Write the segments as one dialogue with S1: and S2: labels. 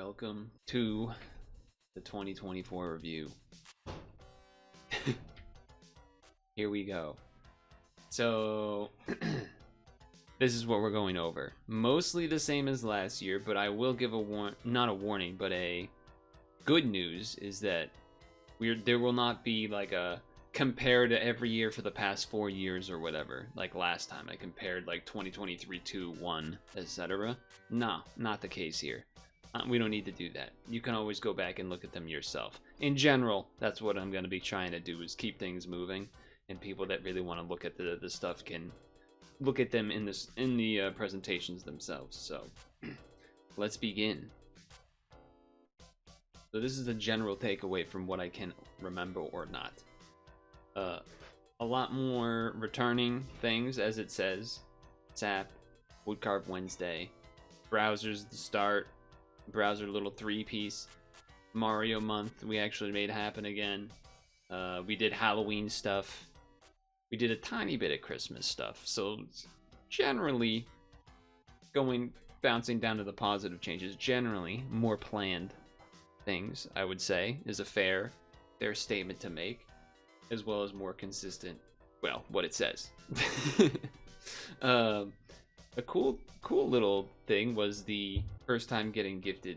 S1: Welcome to the 2024 review. Here we go. So, this is what we're going over. Mostly the same as last year, but I will give not a warning, but a good news is that there will not be like a compare to every year for the past 4 years or whatever. Like last time I compared like 2023 to 1, etc. No, not the case here. We don't need to do that. You can always go back and look at them yourself. In general, that's what I'm going to be trying to do, is keep things moving, and people that really want to look at the stuff can look at them in the presentations themselves. So let's begin. So this is a general takeaway from what I can remember or not. A lot more returning things, as it says. SAP, Woodcarve Wednesday, browsers the start. Browser little 3-piece Mario month we actually made happen again. We did Halloween stuff. We did a tiny bit of Christmas stuff. So generally bouncing down to the positive changes. Generally more planned things, I would say, is a fair statement to make, as well as more consistent, well, what it says. A cool little thing was the first time getting gifted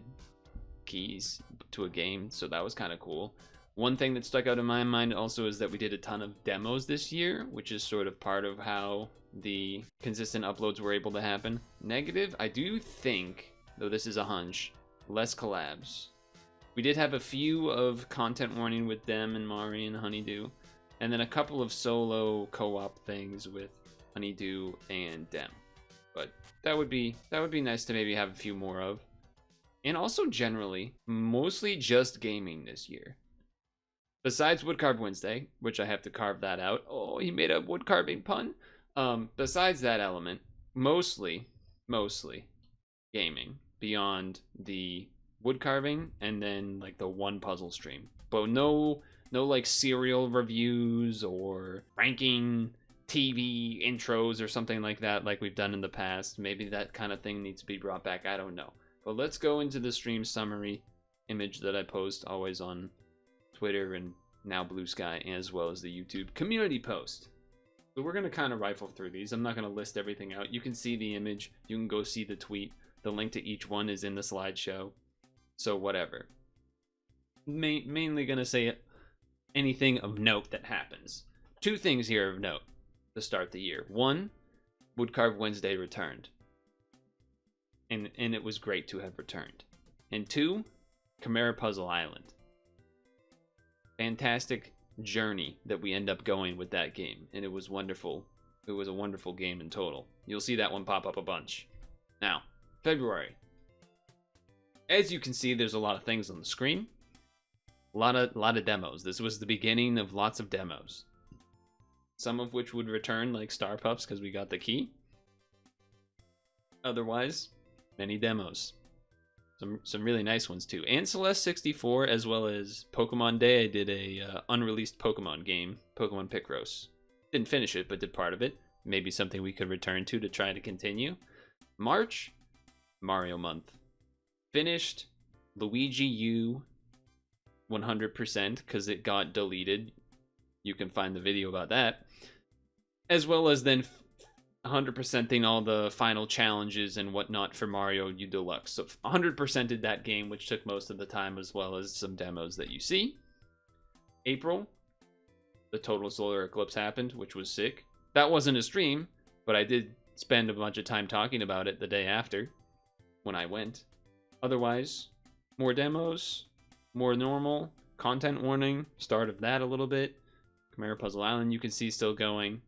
S1: keys to a game, so that was kind of cool. One thing that stuck out in my mind also is that we did a ton of demos this year, which is sort of part of how the consistent uploads were able to happen. Negative, I do think, though this is a hunch, less collabs. We did have a few of content warning with Dem and Mari and Honeydew, and then a couple of solo co-op things with Honeydew and Dem. But that would be nice to maybe have a few more of. And also generally, mostly just gaming this year. Besides Woodcarve Wednesday, which I have to carve that out. Oh, he made a wood carving pun. Besides that element, mostly gaming beyond the wood carving and then like the one puzzle stream. But no like serial reviews or ranking TV intros or something like that, like we've done in the past. Maybe that kind of thing needs to be brought back. I don't know. But let's go into the stream summary image that I post always on Twitter and now Blue Sky, as well as the YouTube community post. So we're going to kind of rifle through these. I'm not going to list everything out. You can see the image. You can go see the tweet. The link to each one is in the slideshow. So whatever. Mainly going to say anything of note that happens. 2 things here of note to start the year. 1, Woodcarve Wednesday returned. And it was great to have returned. And 2, Chimera Puzzle Island. Fantastic journey that we end up going with that game. And it was wonderful. It was a wonderful game in total. You'll see that one pop up a bunch. Now, February. As you can see, there's a lot of things on the screen. A lot of demos. This was the beginning of lots of demos. Some of which would return, like Star Pups, because we got the key. Otherwise, many demos. Some really nice ones too. And Celeste 64, as well as Pokemon Day. I did a unreleased Pokemon game, Pokemon Picross. Didn't finish it, but did part of it. Maybe something we could return to try to continue. March, Mario month. Finished Luigi U 100% because it got deleted. You can find the video about that. As well as then 100%ing all the final challenges and whatnot for Mario U Deluxe. So 100%ed that game, which took most of the time, as well as some demos that you see. April, the total solar eclipse happened, which was sick. That wasn't a stream, but I did spend a bunch of time talking about it the day after when I went. Otherwise, more demos, more normal, content warning, start of that a little bit. Chimera Puzzle Island, you can see still going.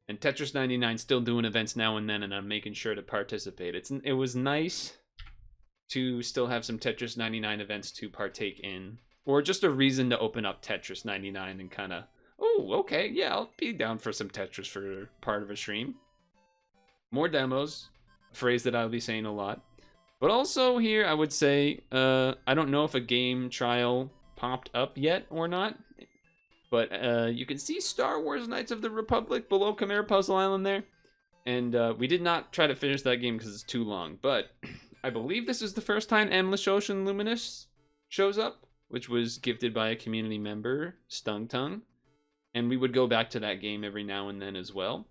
S1: And Tetris 99 still doing events now and then, and I'm making sure to participate. It was nice to still have some Tetris 99 events to partake in. Or just a reason to open up Tetris 99 and kind of, oh, okay, yeah, I'll be down for some Tetris for part of a stream. More demos, a phrase that I'll be saying a lot. But also here, I would say, I don't know if a game trial popped up yet or not. But you can see Star Wars Knights of the Republic below Chimera Puzzle Island there. And we did not try to finish that game because it's too long. But I believe this is the first time Endless Ocean Luminous shows up, which was gifted by a community member, Stung Tongue. And we would go back to that game every now and then as well.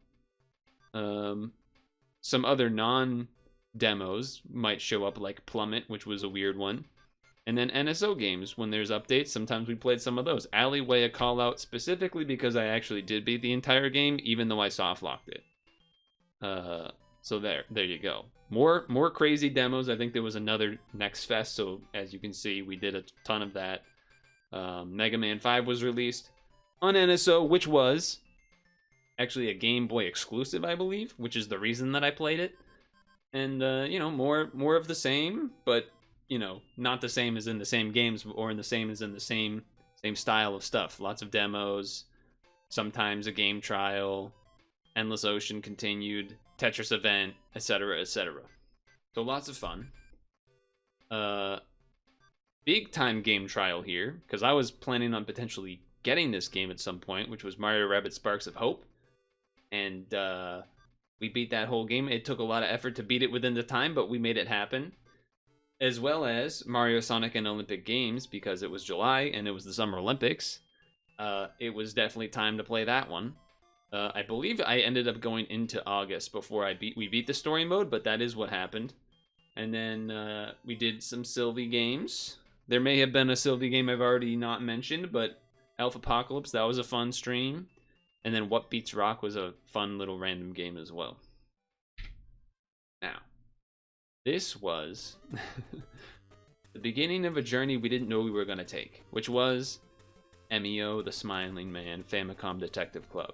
S1: Some other non-demos might show up, like Plummet, which was a weird one. And then NSO games, when there's updates, sometimes we played some of those. Alleyway, a call out specifically because I actually did beat the entire game, even though I soft locked it. So there you go. More crazy demos. I think there was another Next Fest, so as you can see, we did a ton of that. Mega Man 5 was released on NSO, which was actually a Game Boy exclusive, I believe, which is the reason that I played it. And you know, more of the same, but you know, not the same as in the same games, or in the same as in the same style of stuff. Lots of demos, sometimes a game trial, Endless Ocean continued, Tetris event, etc., etc. So lots of fun. Big time game trial here, because I was planning on potentially getting this game at some point, which was Mario Rabbids Sparks of Hope. And we beat that whole game. It took a lot of effort to beat it within the time, but we made it happen. As well as Mario, Sonic, and Olympic Games, because it was July and it was the Summer Olympics. It was definitely time to play that one. I believe I ended up going into August before we beat the story mode, but that is what happened. And then we did some Sylvie games. There may have been a Sylvie game I've already not mentioned, but Elf Apocalypse, that was a fun stream. And then What Beats Rock was a fun little random game as well. Now, this was the beginning of a journey we didn't know we were going to take, which was MEO, the Smiling Man, Famicom Detective Club.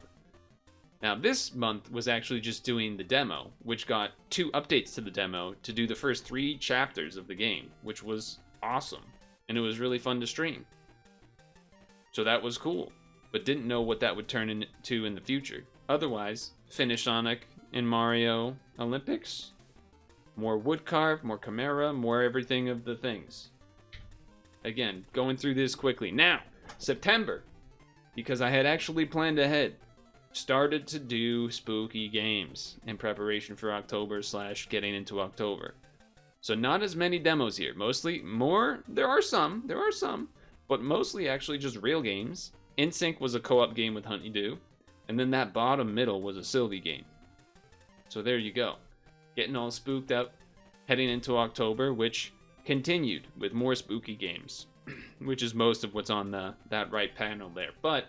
S1: Now, this month was actually just doing the demo, which got 2 updates to the demo to do the first 3 chapters of the game, which was awesome. And it was really fun to stream. So that was cool, but didn't know what that would turn into in the future. Otherwise, finish Sonic and Mario Olympics. More wood carve, more Chimera, more everything of the things. Again, going through this quickly. Now, September, because I had actually planned ahead, started to do spooky games in preparation for October / getting into October. So not as many demos here. Mostly more, there are some, but mostly actually just real games. InSync was a co-op game with Honeydew, and then that bottom middle was a Sylvie game. So there you go. Getting all spooked up, heading into October, which continued with more spooky games, which is most of what's on that right panel there. But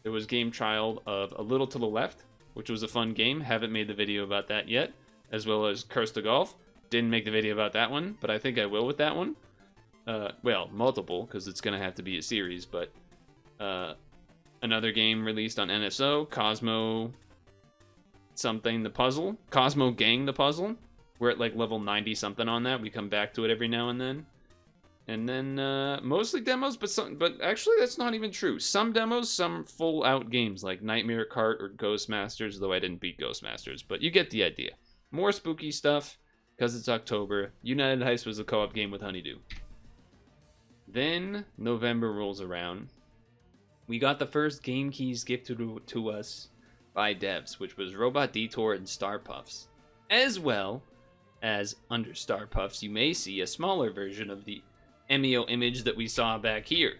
S1: there was game trial of A Little to the Left, which was a fun game. Haven't made the video about that yet. As well as Curse to Golf. Didn't make the video about that one, but I think I will with that one. Well, multiple, because it's going to have to be a series, but another game released on NSO, Cosmo something the puzzle. Cosmo Gang the puzzle. We're at like level 90 something on that. We come back to it every now and then. And then mostly demos, but actually that's not even true. Some demos, some full out games like Nightmare Cart or Ghostmasters, though I didn't beat Ghostmasters, but you get the idea. More spooky stuff because it's October. United Heist was a co-op game with Honeydew. Then November rolls around. We got the first game keys gifted to us by devs, which was Robot Detour and Star Puffs. As well as under Star Puffs, you may see a smaller version of the MEO image that we saw back here.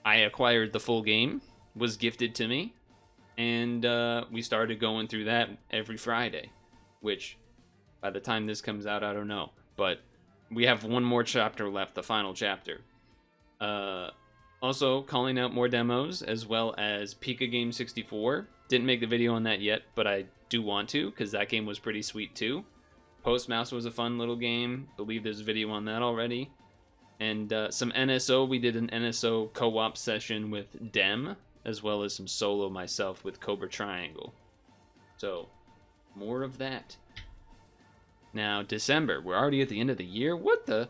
S1: I acquired the full game, was gifted to me, and we started going through that every Friday, which by the time this comes out, I don't know, but we have one more chapter left, the final chapter. Also calling out more demos, as well as Pika Game 64. Didn't make the video on that yet, but I do want to, because that game was pretty sweet too. Post Mouse was a fun little game. Believe there's a video on that already. And some NSO. We did an NSO co-op session with Dem, as well as some solo myself with Cobra Triangle. So, more of that. Now, December. We're already at the end of the year? What the?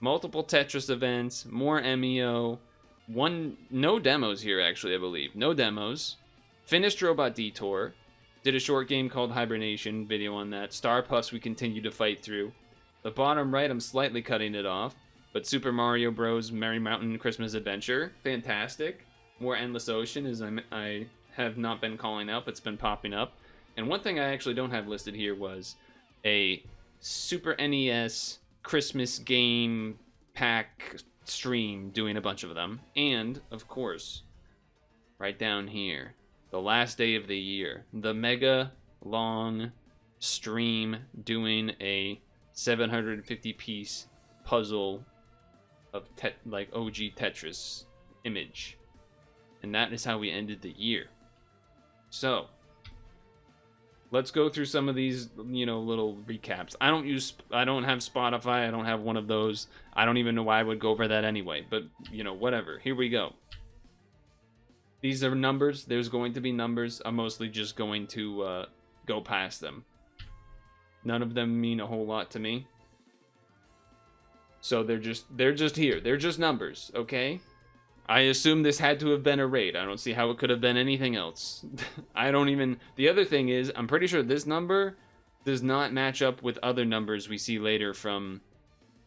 S1: Multiple Tetris events, more MEO. No demos here, actually, I believe. No demos. Finished Robot Detour. Did a short game called Hibernation, video on that. Star Puffs we continue to fight through. The bottom right, I'm slightly cutting it off. But Super Mario Bros. Merry Mountain Christmas Adventure, fantastic. More Endless Ocean, as I have not been calling out, but it's been popping up. And one thing I actually don't have listed here was a Super NES Christmas game pack stream doing a bunch of them. And, of course, right down here, the last day of the year, the mega long stream doing a 750 piece puzzle of like OG Tetris image. And that is how we ended the year. So, let's go through some of these, little recaps. I don't have Spotify. I don't have one of those. I don't even know why I would go over that anyway. But, whatever. Here we go. These are numbers. There's going to be numbers. I'm mostly just going to go past them. None of them mean a whole lot to me. So they're just here. They're just numbers, okay? I assume this had to have been a raid. I don't see how it could have been anything else. The other thing is, I'm pretty sure this number does not match up with other numbers we see later from,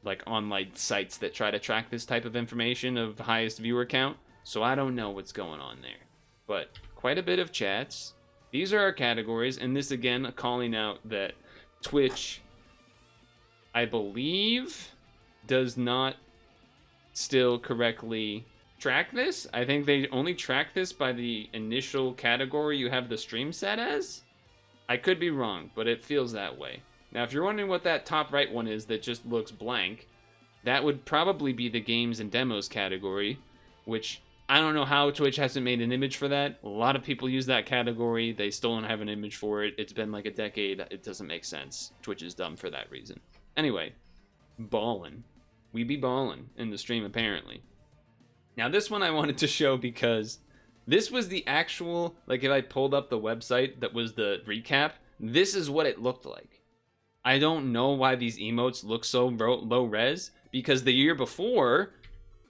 S1: like, online sites that try to track this type of information of highest viewer count. So I don't know what's going on there. But quite a bit of chats. These are our categories, and this, again, calling out that Twitch, I believe, does not still correctly track this. I think they only track this by the initial category you have the stream set as. I could be wrong, but it feels that way. Now, if you're wondering what that top right one is that just looks blank, that would probably be the games and demos category, which I don't know how Twitch hasn't made an image for that. A lot of people use that category. They still don't have an image for it. It's been like a decade. It doesn't make sense. Twitch is dumb for that reason. Anyway, ballin'. We be ballin' in the stream, apparently. Now, this one I wanted to show because this was the actual, like, if I pulled up the website that was the recap, this is what it looked like. I don't know why these emotes look so low res, because the year before,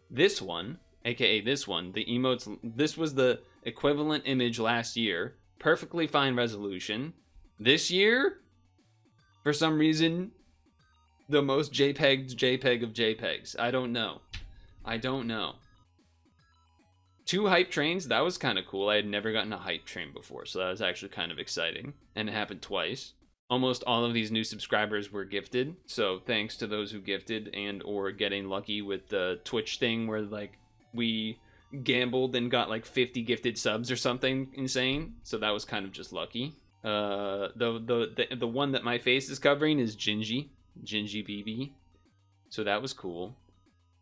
S1: this one, aka this one, the emotes, this was the equivalent image last year, perfectly fine resolution. This year, for some reason, the most JPEG of JPEGs. I don't know. Two hype trains, that was kind of cool. I had never gotten a hype train before, so that was actually kind of exciting. And it happened twice. Almost all of these new subscribers were gifted, so thanks to those who gifted and or getting lucky with the Twitch thing where, like, we gambled and got like 50 gifted subs or something insane. So that was kind of just lucky. The one that my face is covering is Gingy BB. So that was cool.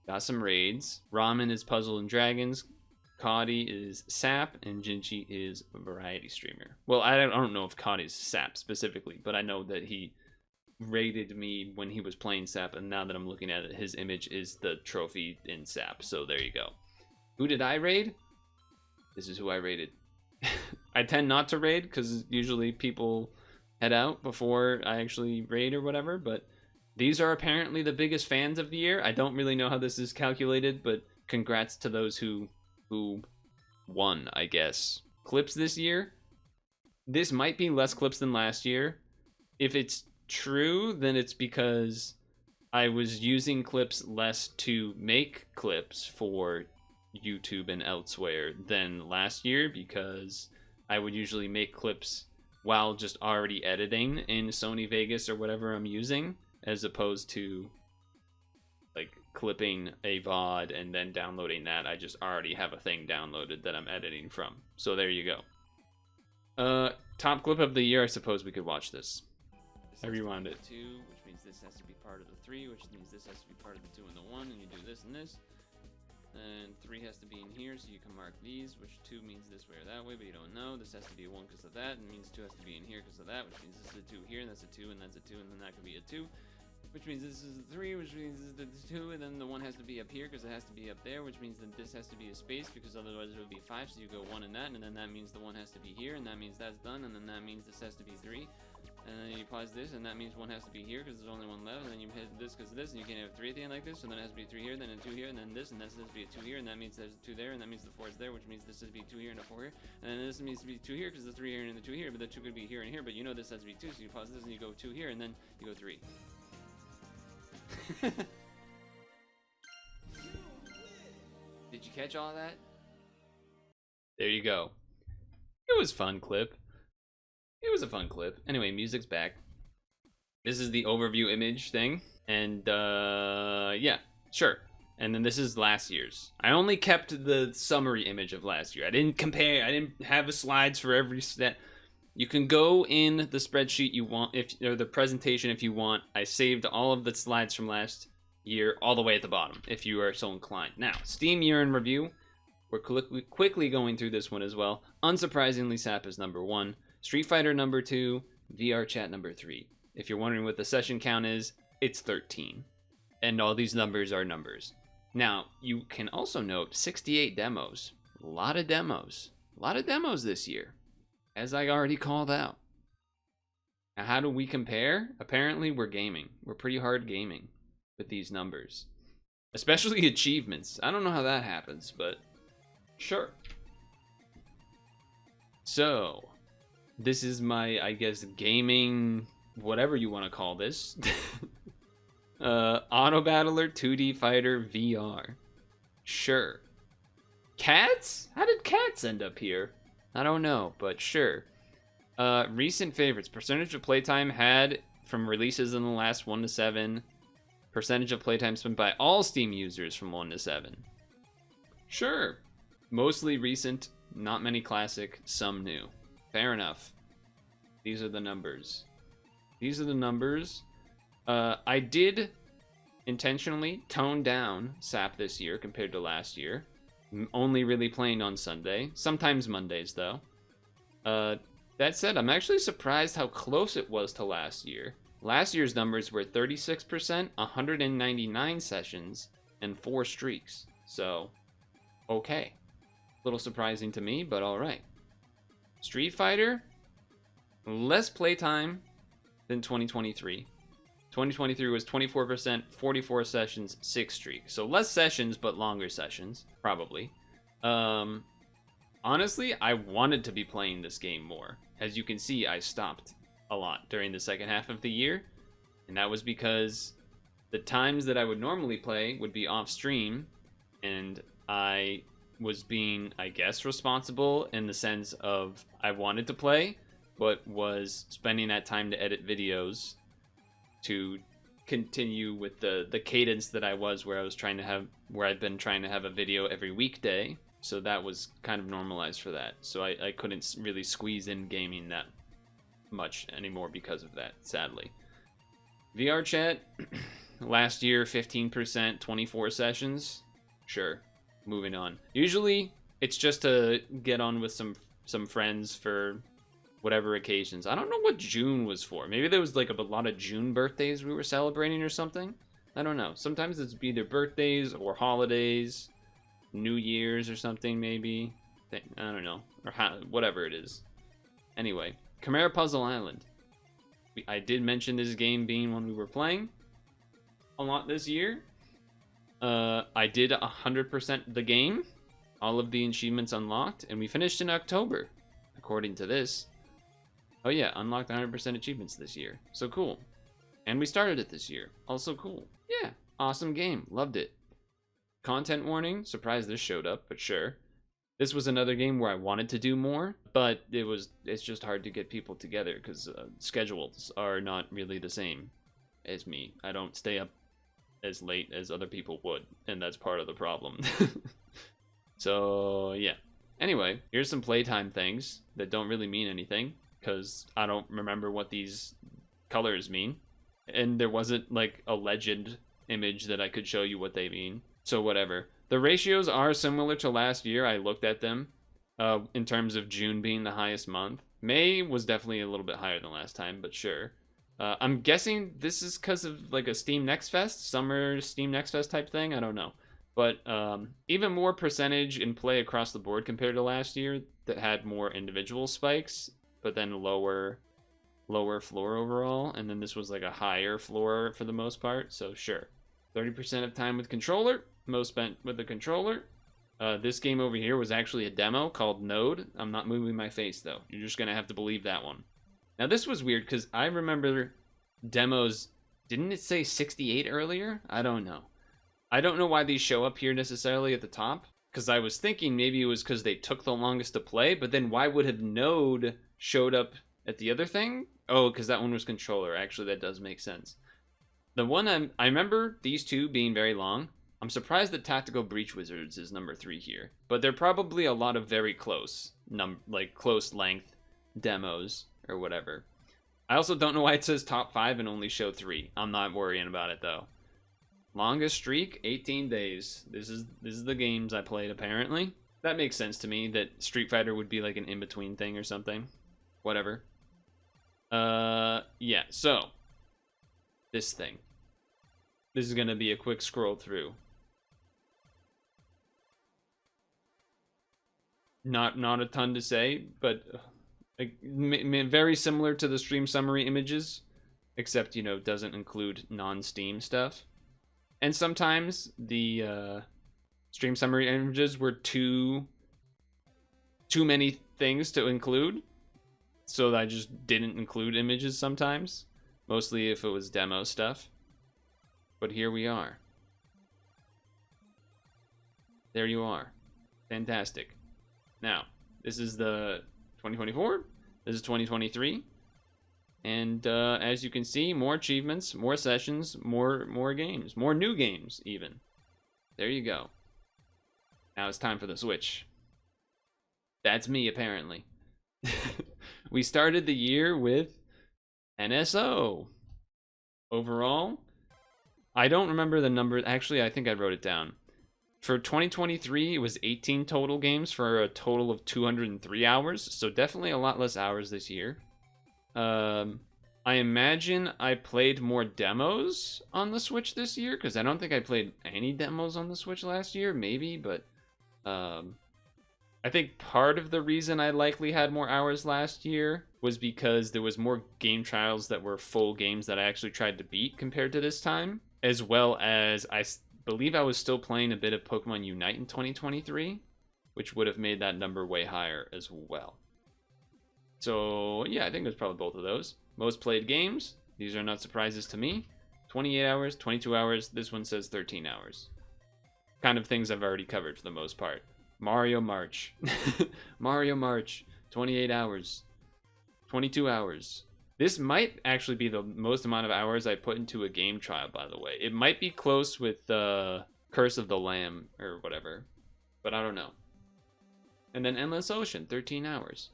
S1: Got some raids. Ramen is Puzzle and Dragons. Coddy is Sap, and Gingy is a variety streamer. Well, I don't know if Coddy's Sap specifically, but I know that he raided me when he was playing Sap, and now that I'm looking at it, his image is the trophy in Sap, so there you go. Who did I raid? This is who I raided. I tend not to raid, because usually people head out before I actually raid or whatever, but these are apparently the biggest fans of the year. I don't really know how this is calculated, but congrats to those who won, I guess. Clips this year? This might be less clips than last year. If it's true, then it's because I was using clips less to make clips for YouTube and elsewhere than last year, because I would usually make clips while just already editing in Sony Vegas or whatever I'm using, as opposed to like clipping a VOD and then downloading that. I just already have a thing downloaded that I'm editing from. So there you go. Top clip of the year, I suppose we could watch this. I rewound it. 2, which means this has to be part of the 3, which means this has to be part of the 2 and the 1, and you do this and this. And 3 has to be in here, so you can mark these, which 2 means this way or that way, but you don't know. This has to be a 1 because of that, and it means 2 has to be in here because of that, which means this is a 2 here, and that's a 2, and that's a 2, and then that could be a 2. Which means this is a 3, which means this is the 2, and then the 1 has to be up here because it has to be up there, which means that this has to be a space because otherwise it would be 5, so you go 1 and that, and then that means the 1 has to be here, and that means that's done, and then that means this has to be 3. And then you pause this, and that means 1 has to be here because there's only 1 left, and then you hit this because of this, and you can't have 3 at the end like this, so then it has to be 3 here, then a 2 here, and then this, and this has to be a 2 here, and that means there's a 2 there, and that means the 4 is there, which means this has to be 2 here and a 4 here, and then this needs to be 2 here because the 3 here and the 2 here, but the 2 could be here and here, but you know this has to be 2, so you pause this and you go 2 here, and then you go 3. Did you catch all that? There you go. It was fun clip. It was a fun clip. Anyway, music's back. This is the overview image thing. And yeah, sure. And then this is last year's. I only kept the summary image of last year. I didn't compare. I didn't have the slides for every step. You can go in the spreadsheet you want, or the presentation if you want. I saved all of the slides from last year all the way at the bottom, if you are so inclined. Now, Steam year in review. We're quickly going through this one as well. Unsurprisingly, SAP is number 1. Street Fighter number 2. VR Chat number 3. If you're wondering what the session count is, it's 13. And all these numbers are numbers. Now, you can also note 68 demos. A lot of demos. A lot of demos this year, as I already called out. Now, how do we compare? Apparently, we're gaming. We're pretty hard gaming with these numbers. Especially achievements. I don't know how that happens, but sure. So, this is my, I guess, gaming, whatever you want to call this. Auto Battler 2D Fighter VR. Sure. Cats? How did cats end up here? I don't know, but sure. Recent favorites. Percentage of playtime had from releases in the last 1 to 7. Percentage of playtime spent by all Steam users from 1 to 7. Sure. Mostly recent, not many classic, some new. Fair enough. These are the numbers. These are the numbers. I did intentionally tone down SAP this year compared to last year. Only really playing on Sunday. Sometimes Mondays, though. That said, I'm actually surprised how close it was to last year. Last year's numbers were 36%, 199 sessions, and 4 streaks. So, okay. A little surprising to me, but alright. Street Fighter, less playtime than 2023. 2023 was 24%, 44 sessions, 6 streaks. So less sessions, but longer sessions, probably. Honestly, I wanted to be playing this game more. As you can see, I stopped a lot during the second half of the year. And that was because the times that I would normally play would be off stream. And I was being, I guess, responsible in the sense of I wanted to play, but was spending that time to edit videos to continue with the cadence that I was, where I've been trying to have a video every weekday. So that was kind of normalized for that. So I couldn't really squeeze in gaming that much anymore because of that, sadly. VR Chat, last year 15%, 24 sessions. Sure, moving on. Usually it's just to get on with some friends for whatever occasions. I don't know what June was for. Maybe there was like a lot of June birthdays we were celebrating or something. I don't know. Sometimes it's either birthdays or holidays, New Year's or something maybe. I don't know. Or whatever it is. Anyway, Chimera Puzzle Island. I did mention this game being one we were playing a lot this year. I did 100% the game. All of the achievements unlocked. And we finished in October, according to this. Oh yeah, unlocked 100% achievements this year. So cool. And we started it this year. Also cool. Yeah, awesome game. Loved it. Content warning. Surprised this showed up, but sure. This was another game where I wanted to do more, but it's just hard to get people together because schedules are not really the same as me. I don't stay up as late as other people would, and that's part of the problem. So, yeah. Anyway, here's some playtime things that don't really mean anything, because I don't remember what these colors mean. And there wasn't, like, a legend image that I could show you what they mean. So, whatever. The ratios are similar to last year. I looked at them in terms of June being the highest month. May was definitely a little bit higher than last time, but sure. I'm guessing this is because of, like, a Steam Next Fest, summer Steam Next Fest type thing. I don't know. But even more percentage in play across the board compared to last year that had more individual spikes, but then lower floor overall. And then this was like a higher floor for the most part. So sure. 30% of time with controller, most spent with the controller. This game over here was actually a demo called Node. I'm not moving my face though. You're just going to have to believe that one. Now this was weird because I remember demos, didn't it say 68 earlier? I don't know. I don't know why these show up here necessarily at the top, because I was thinking maybe it was because they took the longest to play, but then why would have Node showed up at the other thing? Oh, because that one was controller. Actually, that does make sense. The one I remember these two being very long. I'm surprised that Tactical Breach Wizards is number 3 here, but they're probably a lot of very close like close length demos or whatever. I also don't know why it says top 5 and only show 3. I'm not worrying about it though. Longest streak, 18 days. This is the games I played apparently. That makes sense to me that Street Fighter would be like an in-between thing or something. Whatever. Yeah, so this thing. This is going to be a quick scroll through. Not a ton to say, but very similar to the stream summary images, except, you know, doesn't include non-Steam stuff. And sometimes the stream summary images were too many things to include, so I just didn't include images sometimes, mostly if it was demo stuff. But here we are. There you are. Fantastic. Now, this is the 2024. This is 2023. And as you can see, more achievements, more sessions, more games, more new games even. There you go. Now it's time for the Switch. That's me, apparently. We started the year with NSO. Overall, I don't remember the number. Actually, I think I wrote it down. For 2023, it was 18 total games for a total of 203 hours. So definitely a lot less hours this year. I imagine I played more demos on the Switch this year, because I don't think I played any demos on the Switch last year. Maybe, but I think part of the reason I likely had more hours last year was because there was more game trials that were full games that I actually tried to beat compared to this time, as well as I believe I was still playing a bit of Pokemon Unite in 2023, which would have made that number way higher as well. So yeah, I think it was probably both of those. Most played games, these are not surprises to me. 28 hours, 22 hours, this one says 13 hours. Kind of things I've already covered for the most part. Mario March. Mario March, 28 hours. 22 hours. This might actually be the most amount of hours I put into a game trial, by the way. It might be close with Curse of the Lamb or whatever, but I don't know. And then Endless Ocean, 13 hours.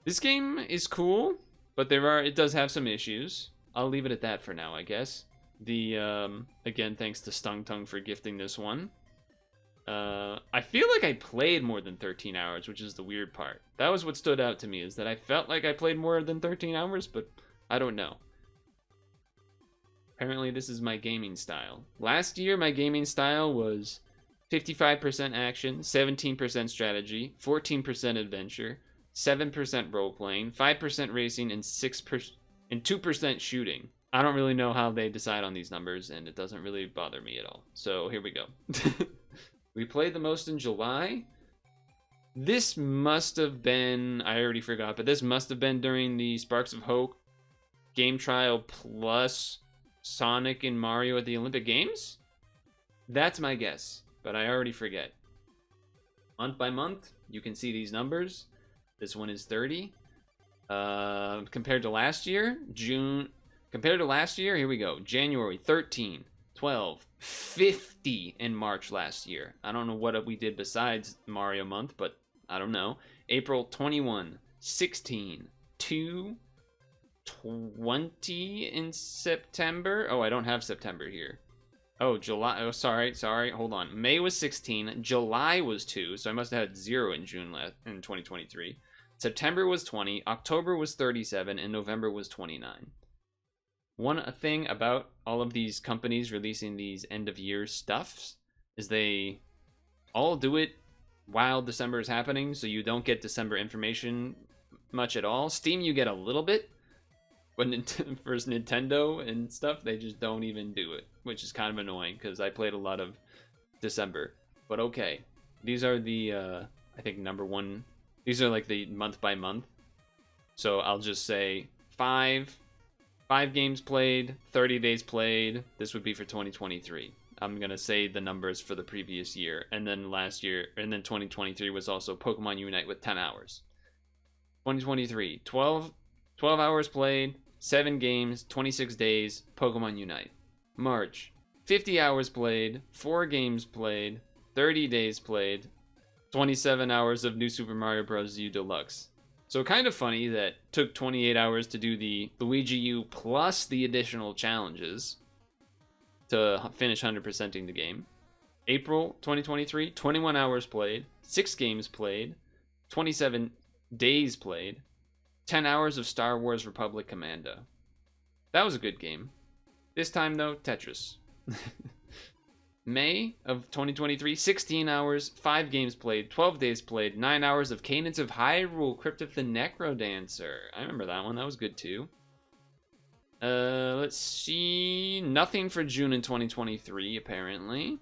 S1: This game is cool, but it does have some issues. I'll leave it at that for now, I guess. Again, thanks to Stung Tongue for gifting this one. I feel like I played more than 13 hours, which is the weird part. That was what stood out to me, is that I felt like I played more than 13 hours, but I don't know. Apparently this is my gaming style. Last year, my gaming style was 55% action, 17% strategy, 14% adventure, 7% role-playing, 5% racing, and 2% shooting. I don't really know how they decide on these numbers, and it doesn't really bother me at all. So here we go. We played the most in July. This must have been, I already forgot, but this must have been during the Sparks of Hope game trial plus Sonic and Mario at the Olympic Games? That's my guess, but I already forget. Month by month, you can see these numbers. This one is 30. Compared to last year, here we go. January, 13. 12, 50 in March last year. I don't know what we did besides Mario month, but I don't know. April, 21, 16, 2, 20 in September. Oh, I don't have September here. Oh, July. Oh, sorry. Hold on. May was 16. July was 2, so I must have had 0 in June in 2023. September was 20. October was 37, and November was 29. One thing about all of these companies releasing these end-of-year stuffs is they all do it while December is happening, so you don't get December information much at all. Steam, you get a little bit, but for Nintendo and stuff, they just don't even do it, which is kind of annoying because I played a lot of December. But okay, these are the, I think, number one. These are like the month by month. So I'll just say 5 games played, 30 days played. This would be for 2023. I'm going to say the numbers for the previous year. And then last year, and then 2023 was also Pokemon Unite with 10 hours. 2023, 12 hours played, 7 games, 26 days, Pokemon Unite. March, 50 hours played, 4 games played, 30 days played, 27 hours of New Super Mario Bros. U Deluxe. So kind of funny that took 28 hours to do the Luigi U plus the additional challenges to finish 100%ing the game. April 2023, 21 hours played, 6 games played, 27 days played, 10 hours of Star Wars Republic Commando. That was a good game. This time, though, Tetris. May of 2023, 16 hours, 5 games played, 12 days played, 9 hours of Cadence of Hyrule, Crypt of the Necrodancer. I remember that one. That was good, too. Let's see. Nothing for June in 2023, apparently.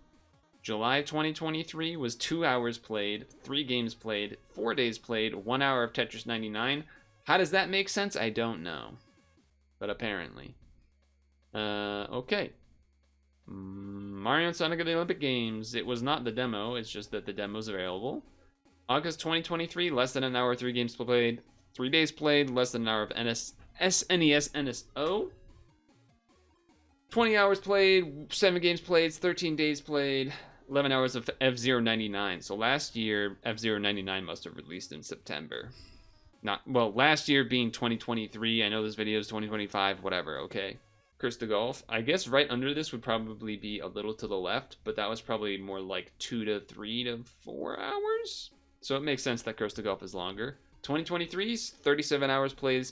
S1: July 2023 was 2 hours played, 3 games played, 4 days played, 1 hour of Tetris 99. How does that make sense? I don't know. But apparently. Okay. Mario and Sonic at the Olympic Games. It was not the demo, it's just that the demo's available. August 2023, less than an hour, 3 games played, 3 days played, less than an hour of SNES NSO. 20 hours played, 7 games played, 13 days played, 11 hours of F-Zero 99. So last year, F-Zero 99 must have released in September. Last year being 2023. I know this video is 2025, whatever, okay. Curse to Golf. I guess right under this would probably be a little to the left, but that was probably more like 2 to 3 to 4 hours. So it makes sense that Curse to Golf is longer. 2023's 37 hours played,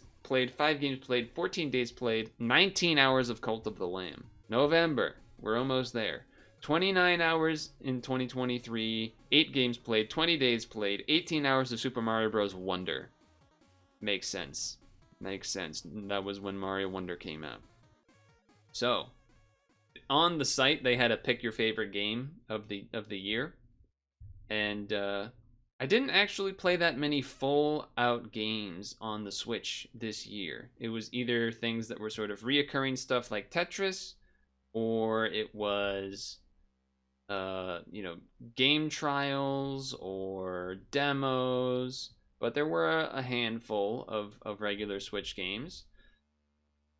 S1: 5 games played, 14 days played, 19 hours of Cult of the Lamb. November, we're almost there. 29 hours in 2023, 8 games played, 20 days played, 18 hours of Super Mario Bros. Wonder. Makes sense. Makes sense. That was when Mario Wonder came out. So, on the site, they had a pick your favorite game of the year. And I didn't actually play that many full-out games on the Switch this year. It was either things that were sort of reoccurring stuff like Tetris, or it was, game trials or demos. But there were a handful of regular Switch games.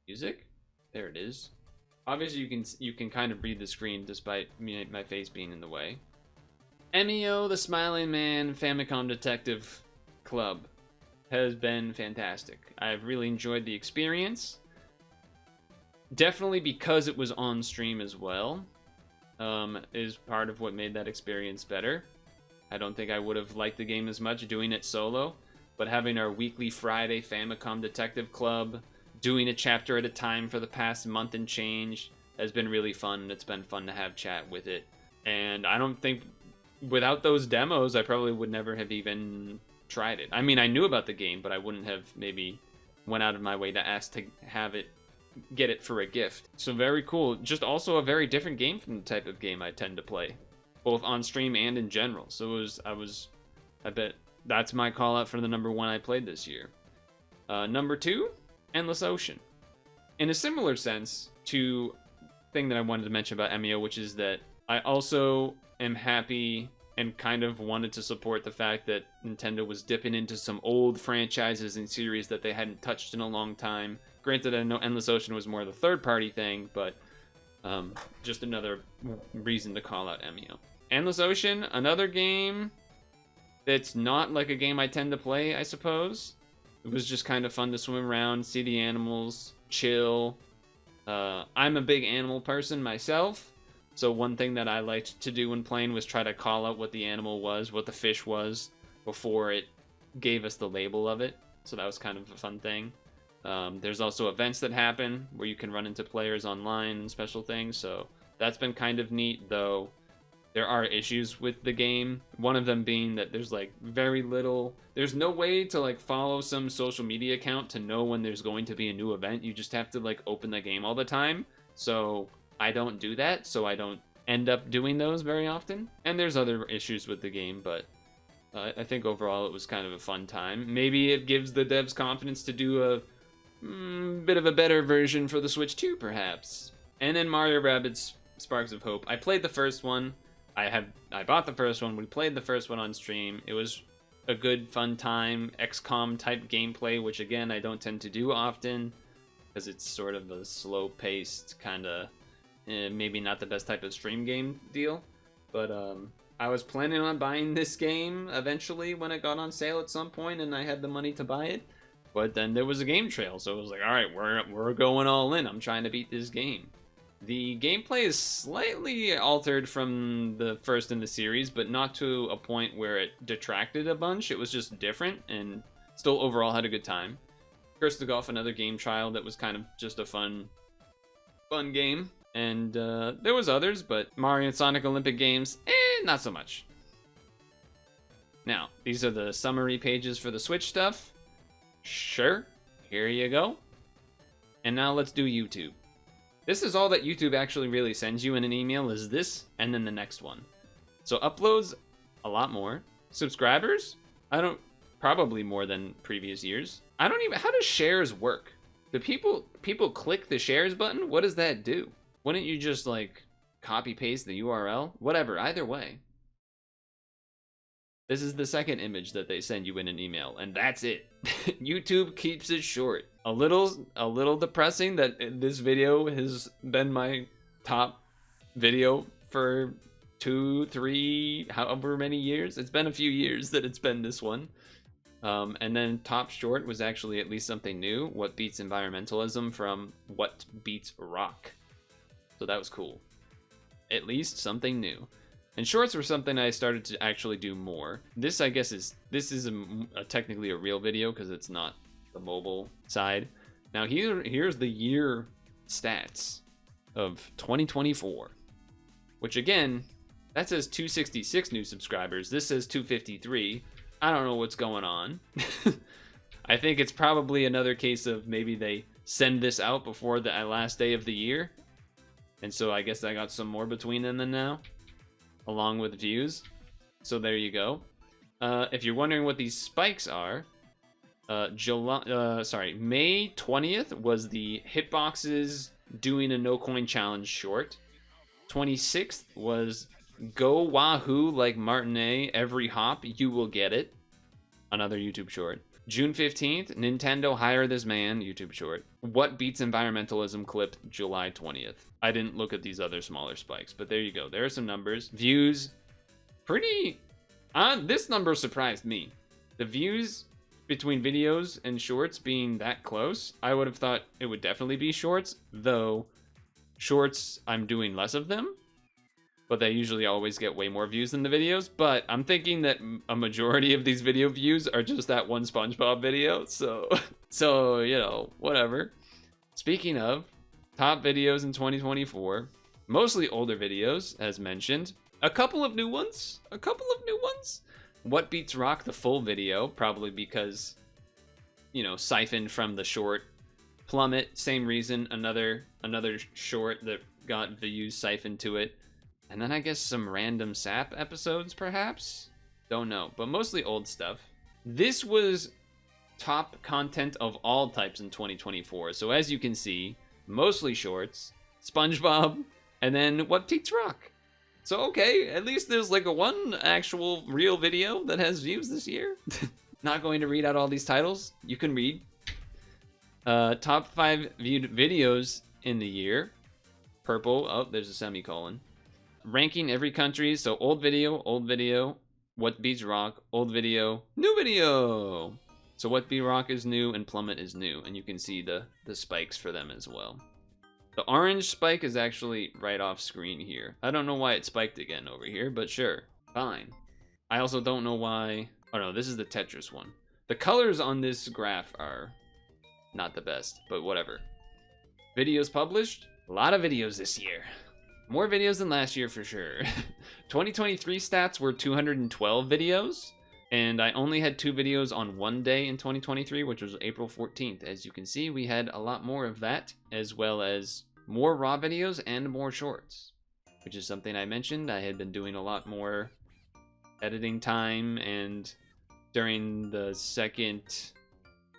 S1: Music? There it is. Obviously, you can kind of read the screen despite my face being in the way. MEO, the Smiling Man Famicom Detective Club has been fantastic. I've really enjoyed the experience. Definitely because it was on stream as well, is part of what made that experience better. I don't think I would have liked the game as much doing it solo, but having our weekly Friday Famicom Detective Club, doing a chapter at a time for the past month and change has been really fun. It's been fun to have chat with it. And I don't think, without those demos, I probably would never have even tried it. I mean, I knew about the game, but I wouldn't have maybe went out of my way to ask to get it for a gift. So very cool. Just also a very different game from the type of game I tend to play, both on stream and in general. So I bet that's my call out for the number 1 I played this year. Number 2, Endless Ocean. In a similar sense to thing that I wanted to mention about MEO, which is that I also am happy and kind of wanted to support the fact that Nintendo was dipping into some old franchises and series that they hadn't touched in a long time. Granted, I know Endless Ocean was more the third-party thing, but just another reason to call out MEO. Endless Ocean, another game that's not like a game I tend to play, I suppose. It was just kind of fun to swim around, see the animals, chill. I'm a big animal person myself, so one thing that I liked to do when playing was try to call out what the animal was, what the fish was, before it gave us the label of it. So that was kind of a fun thing. There's also events that happen where you can run into players online and special things, so that's been kind of neat, though there are issues with the game. One of them being that there's like very little, there's no way to like follow some social media account to know when there's going to be a new event. You just have to like open the game all the time. So I don't do that, so I don't end up doing those very often. And there's other issues with the game, but I think overall it was kind of a fun time. Maybe it gives the devs confidence to do a bit of a better version for the Switch 2, perhaps. And then Mario Rabbids Sparks of Hope. I played the first one. I bought the first one. We played the first one on stream. It was a good, fun time. XCOM type gameplay, which again, I don't tend to do often. because it's sort of a slow-paced kind of, maybe not the best type of stream game deal. But I was planning on buying this game eventually when it got on sale at some point, and I had the money to buy it. But then there was a game trail, so it was like, all right, we're going all in. I'm trying to beat this game. The gameplay is slightly altered from the first in the series, but not to a point where it detracted a bunch. It was just different, and still overall had a good time. Curse to Golf, another game trial that was kind of just a fun game. And there was others, but Mario and Sonic Olympic Games, not so much. Now, these are the summary pages for the Switch stuff. Sure, here you go. And now let's do YouTube. This is all that YouTube actually really sends you in an email, is this, and then the next one. So uploads, a lot more. Subscribers, probably more than previous years. How does shares work? Do people click the shares button? What does that do? Wouldn't you just like copy paste the URL? Whatever, either way. This is the second image that they send you in an email, and that's it. YouTube keeps it short. A little depressing that this video has been my top video for 2, 3, however many years. It's been a few years that it's been this one. And then top short was actually at least something new. What beats environmentalism from What Beats Rock. So that was cool. At least something new. And shorts were something I started to actually do more. This, I guess, is technically a real video because it's not the mobile side. Now here's the year stats of 2024, which again, that says 266 new subscribers. This says 253. I don't know what's going on. I think it's probably another case of maybe they send this out before the last day of the year. And so I guess I got some more between them than now, along with views. So there you go. If you're wondering what these spikes are, May 20th was the Hitboxes doing a no coin challenge short. 26th was Go Wahoo like Martinet, every hop you will get it. Another YouTube short. June 15th, Nintendo Hire This Man, YouTube short. What Beats Environmentalism clip, July 20th. I didn't look at these other smaller spikes, but there you go. There are some numbers. Views, pretty... this number surprised me. The views between videos and shorts being that close, I would have thought it would definitely be shorts, though shorts, I'm doing less of them. But they usually always get way more views than the videos. But I'm thinking that a majority of these video views are just that one SpongeBob video. So you know, whatever. Speaking of top videos in 2024, mostly older videos, as mentioned. A couple of new ones. What Beats Rock, the full video, probably because, you know, siphoned from the short. Plummet, same reason, another short that got views siphoned to it. And then I guess some random SAP episodes, perhaps? Don't know, but mostly old stuff. This was top content of all types in 2024. So as you can see, mostly shorts, SpongeBob, and then What Beats Rock. So okay, at least there's like one actual real video that has views this year. Not going to read out all these titles. You can read. Top 5 viewed videos in the year. Purple, oh, there's a semicolon. Ranking every country, so old video, What Beats Rock, old video, new video. So What Beats Rock is new and Plummet is new, and you can see the spikes for them as well. The orange spike is actually right off screen here. I don't know why it spiked again over here, but sure, fine. I also don't know why, oh no, this is the Tetris one. The colors on this graph are not the best, but whatever. Videos published, a lot of videos this year. More videos than last year for sure. 2023 stats were 212 videos, and I only had 2 videos on one day in 2023, which was April 14th. As you can see, we had a lot more of that, as well as more raw videos and more shorts, which is something I mentioned. I had been doing a lot more editing time, and during the second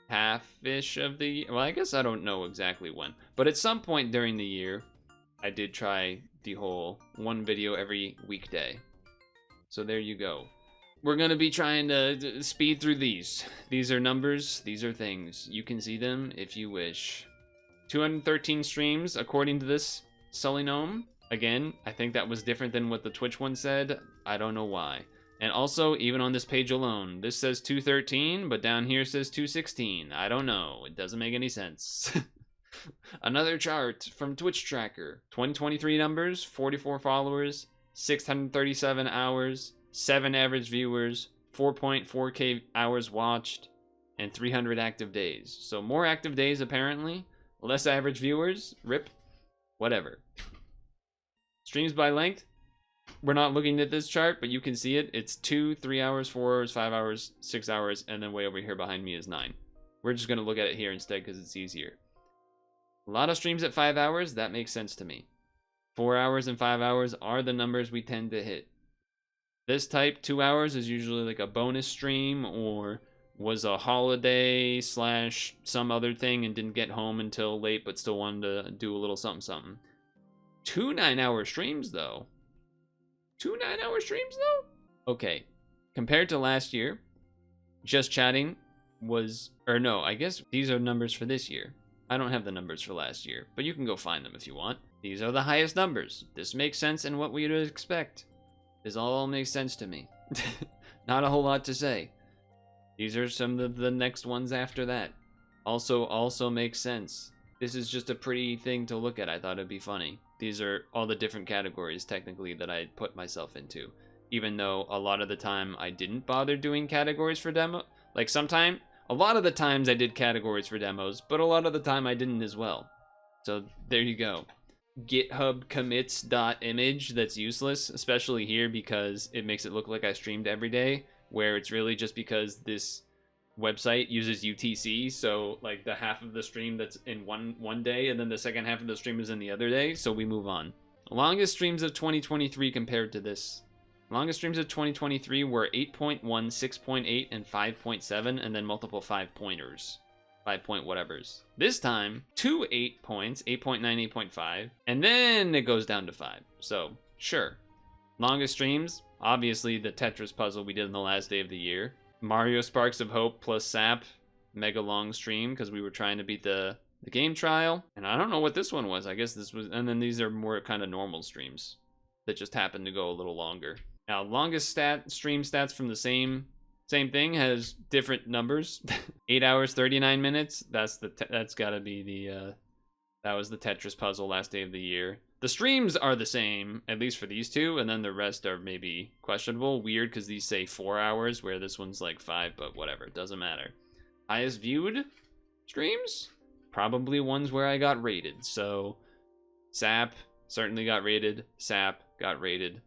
S1: half-ish of the year, well, I guess I don't know exactly when, but at some point during the year, I did try the whole one video every weekday. So there you go. We're gonna be trying to speed through these. These are numbers, these are things. You can see them if you wish. 213 streams according to this Sully Gnome. Again, I think that was different than what the Twitch one said. I don't know why. And also, even on this page alone, this says 213, but down here says 216. I don't know. It doesn't make any sense. Another chart from Twitch Tracker. 2023 numbers, 44 followers, 637 hours, 7 average viewers, 4.4K hours watched, and 300 active days. So more active days apparently, less average viewers, rip, whatever. Streams by length, we're not looking at this chart, but you can see it. It's 2, 3 hours, 4 hours, 5 hours, 6 hours, and then way over here behind me is 9. We're just gonna look at it here instead because it's easier. A lot of streams at 5 hours, that makes sense to me. 4 hours and 5 hours are the numbers we tend to hit. This type, 2 hours, is usually like a bonus stream or was a holiday / some other thing and didn't get home until late but still wanted to do a little something something. 2 9-hour streams though. 2 9-hour streams though? Okay, compared to last year, Just Chatting was, or no, I guess these are numbers for this year. I don't have the numbers for last year, but you can go find them if you want. These are the highest numbers. This makes sense in what we would expect. This all makes sense to me. Not a whole lot to say. These are some of the next ones after that. Also makes sense. This is just a pretty thing to look at. I thought it'd be funny. These are all the different categories, technically, that I put myself into. Even though a lot of the time I didn't bother doing categories for demo. Like a lot of the times I did categories for demos, but a lot of the time I didn't as well. So there you go. GitHub commits.image, that's useless, especially here because it makes it look like I streamed every day, where it's really just because this website uses UTC, so like the half of the stream that's in one day and then the second half of the stream is in the other day, so we move on. Longest streams of 2023 compared to this. Longest streams of 2023 were 8.1, 6.8, and 5.7, and then multiple 5-pointers. 5-point whatevers. This time, 2 8 points, 8.9, 8.5, and then it goes down to 5. So, sure. Longest streams, obviously the Tetris puzzle we did on the last day of the year. Mario Sparks of Hope plus Sap, mega long stream because we were trying to beat the game trial. And I don't know what this one was. I guess this was, and then these are more kind of normal streams that just happened to go a little longer. Now, longest stream stats from the same thing has different numbers. 8 hours 39 minutes. That's got to be the that was the Tetris puzzle last day of the year. The streams are the same, at least for these two, and then the rest are maybe questionable. Weird because these say 4 hours, where this one's like 5, but whatever, it doesn't matter. Highest viewed streams? Probably ones where I got rated. So Sap certainly got rated. Sap got rated.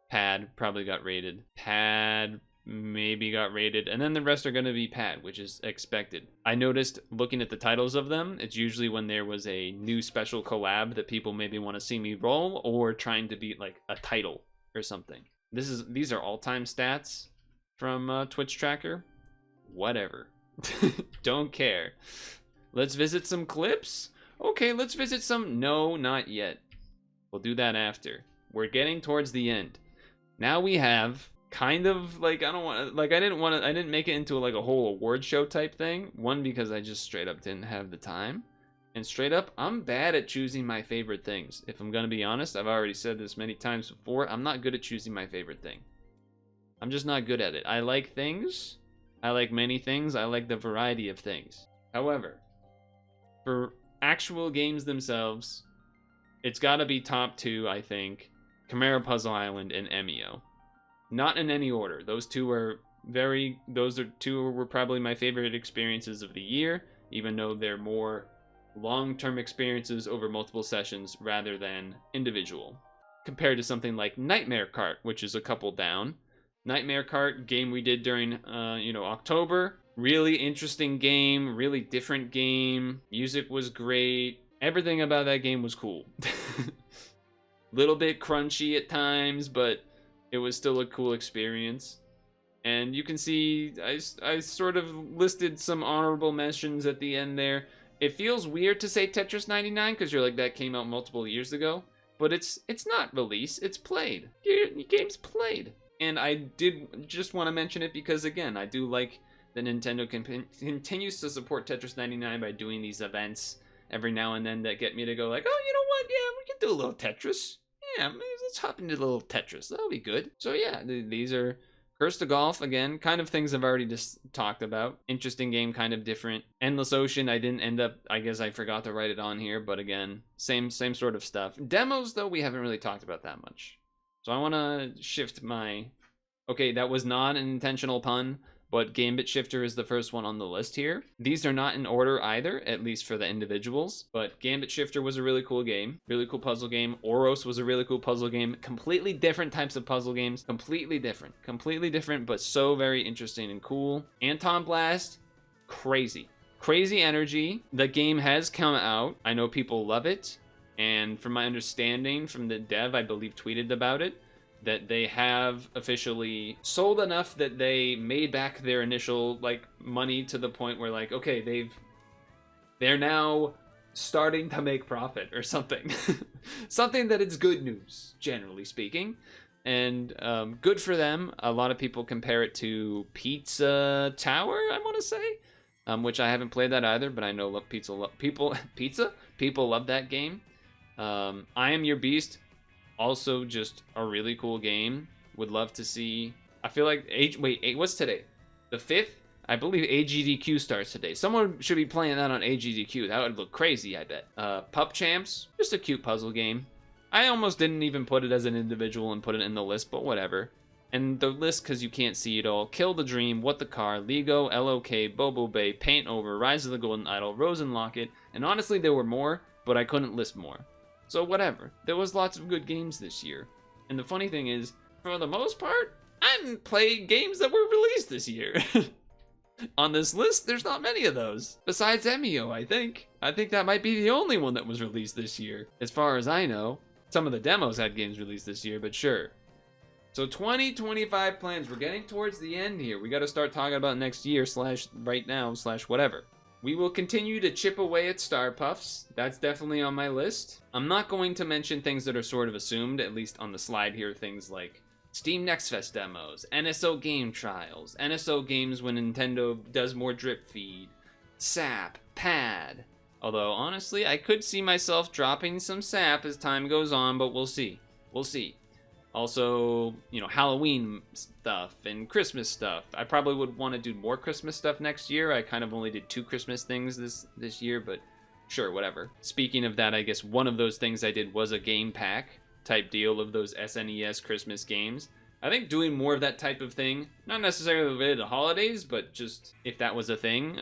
S1: Pad probably got rated. Pad maybe got rated, and then the rest are going to be Pad, which is expected. I noticed looking at the titles of them, it's usually when there was a new special collab that people maybe want to see me roll, or trying to beat like a title or something. These are all-time stats from Twitch Tracker. Whatever. Don't care. Let's visit some clips. Okay, let's visit some. No, not yet. We'll do that after. We're getting towards the end. Now we have kind of like, I didn't make it into like a whole award show type thing. One, because I just straight up didn't have the time, and straight up, I'm bad at choosing my favorite things. If I'm gonna be honest, I've already said this many times before, I'm not good at choosing my favorite thing. I'm just not good at it. I like things. I like many things. I like the variety of things. However, for actual games themselves, it's gotta be top 2, I think. Chimera Puzzle Island and Emio. Not in any order. Those two were probably my favorite experiences of the year, even though they're more long-term experiences over multiple sessions rather than individual. Compared to something like Nightmare Cart, which is a couple down. Nightmare Cart, game we did during October. Really interesting game, really different game. Music was great. Everything about that game was cool. Little bit crunchy at times, but it was still a cool experience. And you can see I sort of listed some honorable mentions at the end there. It feels weird to say Tetris 99 because you're like, that came out multiple years ago, but it's not released, it's played. Your game's played. And I did just want to mention it because, again, I do like that Nintendo continues to support Tetris 99 by doing these events every now and then that get me to go like, oh, you know what? Yeah, we can do a little Tetris. Yeah, let's hop into a little Tetris. That'll be good. So yeah, these are Curse to Golf, again, kind of things I've already just talked about. Interesting game, kind of different. Endless Ocean, I didn't end up, I guess I forgot to write it on here, but again, same sort of stuff. Demos, though, we haven't really talked about that much. So I want to shift my... Okay, that was not an intentional pun, but Gambit Shifter is the first one on the list here. These are not in order either, at least for the individuals, but Gambit Shifter was a really cool game, really cool puzzle game. Oros was a really cool puzzle game. Completely different types of puzzle games, completely different, but so very interesting and cool. Anton Blast, crazy energy. The game has come out. I know people love it, and from my understanding from the dev, I believe tweeted about it, that they have officially sold enough that they made back their initial like money to the point where like, okay, they're now starting to make profit or something. Something that is good news, generally speaking. And good for them. A lot of people compare it to Pizza Tower, I want to say, which I haven't played that either, but I know people love that game. I Am Your Beast, also just a really cool game. Would love to see. I feel like what's today? The 5th? I believe AGDQ starts today. Someone should be playing that on AGDQ. That would look crazy, I bet. Pup Champs, just a cute puzzle game. I almost didn't even put it as an individual and put it in the list, but whatever. And the list, because you can't see it all: Kill the Dream, What the Car, Lego, LOK, Bobo Bay, Paint Over, Rise of the Golden Idol, Rose and Locket, and honestly there were more, but I couldn't list more. So whatever. There was lots of good games this year. And the funny thing is, for the most part, I didn't play games that were released this year. On this list, there's not many of those. Besides Emio, I think. I think that might be the only one that was released this year. As far as I know. Some of the demos had games released this year, but sure. So 2025 plans. We're getting towards the end here. We got to start talking about next year / right now / whatever. We will continue to chip away at Star Puffs. That's definitely on my list. I'm not going to mention things that are sort of assumed, at least on the slide here. Things like Steam Next Fest demos, NSO game trials, NSO games when Nintendo does more drip feed, SAP, PAD. Although, honestly, I could see myself dropping some SAP as time goes on, but we'll see. We'll see. Also, you know, Halloween stuff and Christmas stuff. I probably would want to do more Christmas stuff next year. I kind of only did 2 Christmas things this year, but sure, whatever. Speaking of that, I guess one of those things I did was a game pack type deal of those SNES Christmas games. I think doing more of that type of thing, not necessarily related to holidays, but just if that was a thing,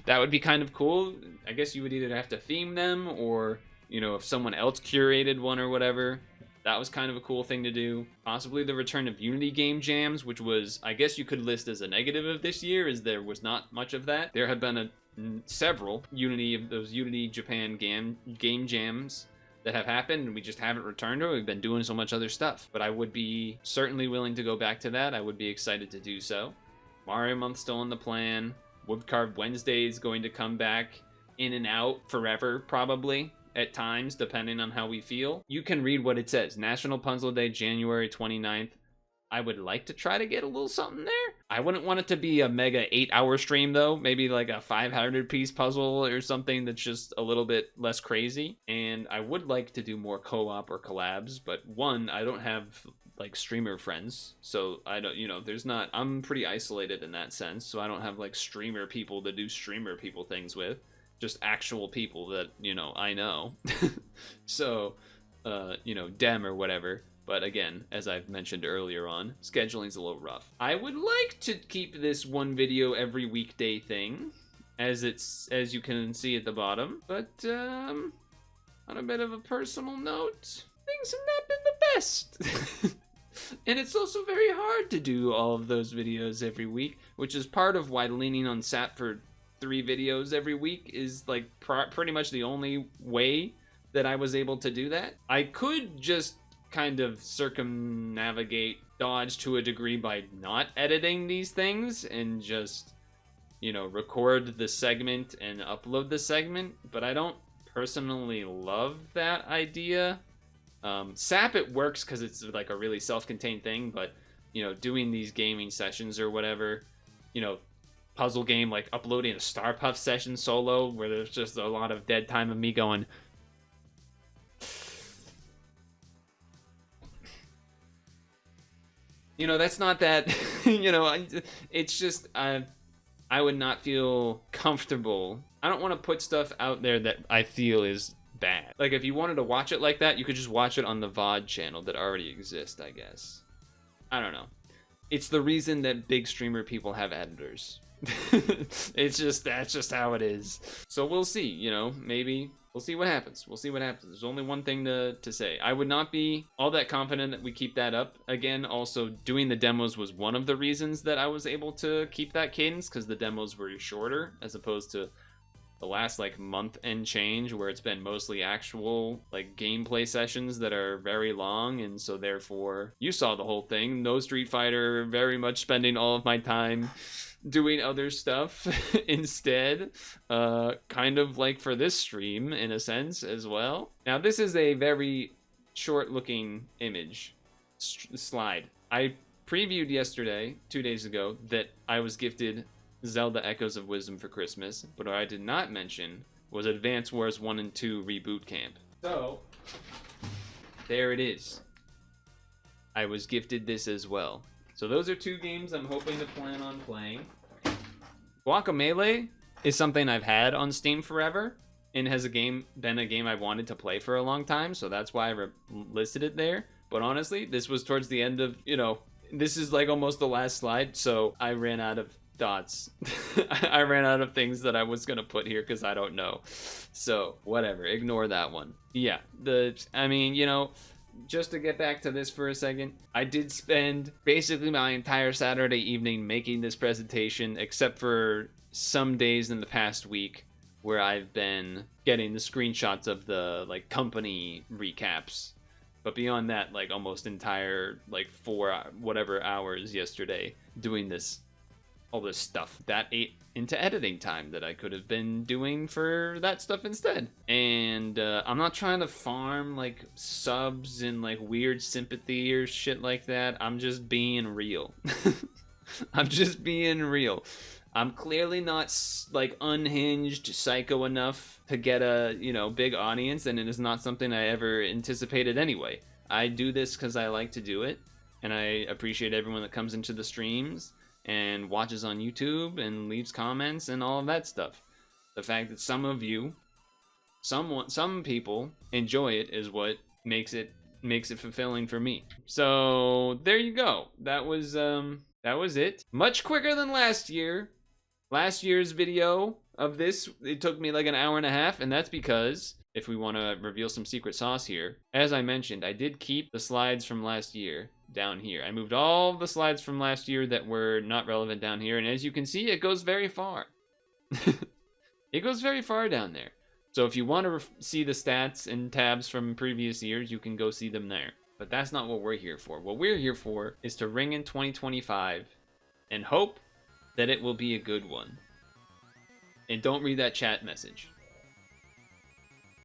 S1: that would be kind of cool. I guess you would either have to theme them or, you know, if someone else curated one or whatever. That was kind of a cool thing to do. Possibly the return of Unity game jams, which was, I guess you could list as a negative of this year, as there was not much of that. There have been several Unity Japan game jams that have happened, and we just haven't returned to it. We've been doing so much other stuff. But I would be certainly willing to go back to that. I would be excited to do so. Mario Month still in the plan. Woodcarved Wednesday is going to come back in and out forever, probably. At times, depending on how we feel. You can read what it says. National Puzzle Day, January 29th. I would like to try to get a little something there. I wouldn't want it to be a mega 8-hour stream, though. Maybe like a 500-piece puzzle or something that's just a little bit less crazy. And I would like to do more co-op or collabs, but one, I don't have like streamer friends. So I don't, you know, I'm pretty isolated in that sense. So I don't have like streamer people to do streamer people things with. Just actual people that, you know, I know. So, you know, dem or whatever. But again, as I've mentioned earlier on, scheduling's a little rough. I would like to keep this one video every weekday thing, as you can see at the bottom. But, on a bit of a personal note, things have not been the best. And it's also very hard to do all of those videos every week, which is part of why leaning on SAP for 3 videos every week is like pretty much the only way that I was able to do that. I could just kind of circumnavigate, dodge to a degree by not editing these things and just, you know, record the segment and upload the segment, but I don't personally love that idea. SAP, it works because it's like a really self-contained thing, but, you know, doing these gaming sessions or whatever, you know, puzzle game, like uploading a Star Puff session solo where there's just a lot of dead time of me going, you know, that's not that, you know, it's just, I would not feel comfortable. I don't want to put stuff out there that I feel is bad. Like, if you wanted to watch it like that, you could just watch it on the VOD channel that already exists, I guess. I don't know. It's the reason that big streamer people have editors. It's just, that's just how it is. So we'll see, you know, maybe we'll see what happens. We'll see what happens. There's only one thing to say. I would not be all that confident that we keep that up. Again, also doing the demos was one of the reasons that I was able to keep that cadence, because the demos were shorter as opposed to the last like month and change where it's been mostly actual like gameplay sessions that are very long. And so therefore you saw the whole thing. No Street Fighter, very much spending all of my time doing other stuff instead, kind of like for this stream in a sense as well. Now this is a very short looking image slide. I previewed yesterday, 2 days ago, that I was gifted Zelda Echoes of Wisdom for Christmas, but what I did not mention was Advance Wars 1 and 2 Reboot Camp. So there it is. I was gifted this as well. So those are 2 games I'm hoping to plan on playing. Guacamelee is something I've had on Steam forever, and has been a game I wanted to play for a long time, so that's why I listed it there. But honestly, this was towards the end of, you know, this is like almost the last slide, so I ran out of dots. I ran out of things that I was gonna put here because I don't know. So whatever, ignore that one. Yeah, I mean, you know, just to get back to this for a second, I did spend basically my entire Saturday evening making this presentation, except for some days in the past week where I've been getting the screenshots of the like company recaps. But beyond that, like almost entire like 4 whatever hours yesterday doing this, all this stuff that ate into editing time that I could have been doing for that stuff instead. And I'm not trying to farm like subs and like weird sympathy or shit like that. I'm just being real. I'm just being real. I'm clearly not like unhinged psycho enough to get a, you know, big audience, and it is not something I ever anticipated anyway. I do this because I like to do it, and I appreciate everyone that comes into the streams and watches on YouTube and leaves comments and all of that stuff. The fact that some of you, some people enjoy it is what makes it fulfilling for me. So there you go. That was it. Much quicker than last year. Last year's video of this, it took me like an hour and a half, and that's because, if we want to reveal some secret sauce here, as I mentioned, I did keep the slides from last year down here. I moved all the slides from last year that were not relevant down here, and as you can see, it goes very far. It goes very far down there. So if you want to see the stats and tabs from previous years, you can go see them there. But that's not what we're here for. What we're here for is to ring in 2025 and hope that it will be a good one. And don't read that chat message.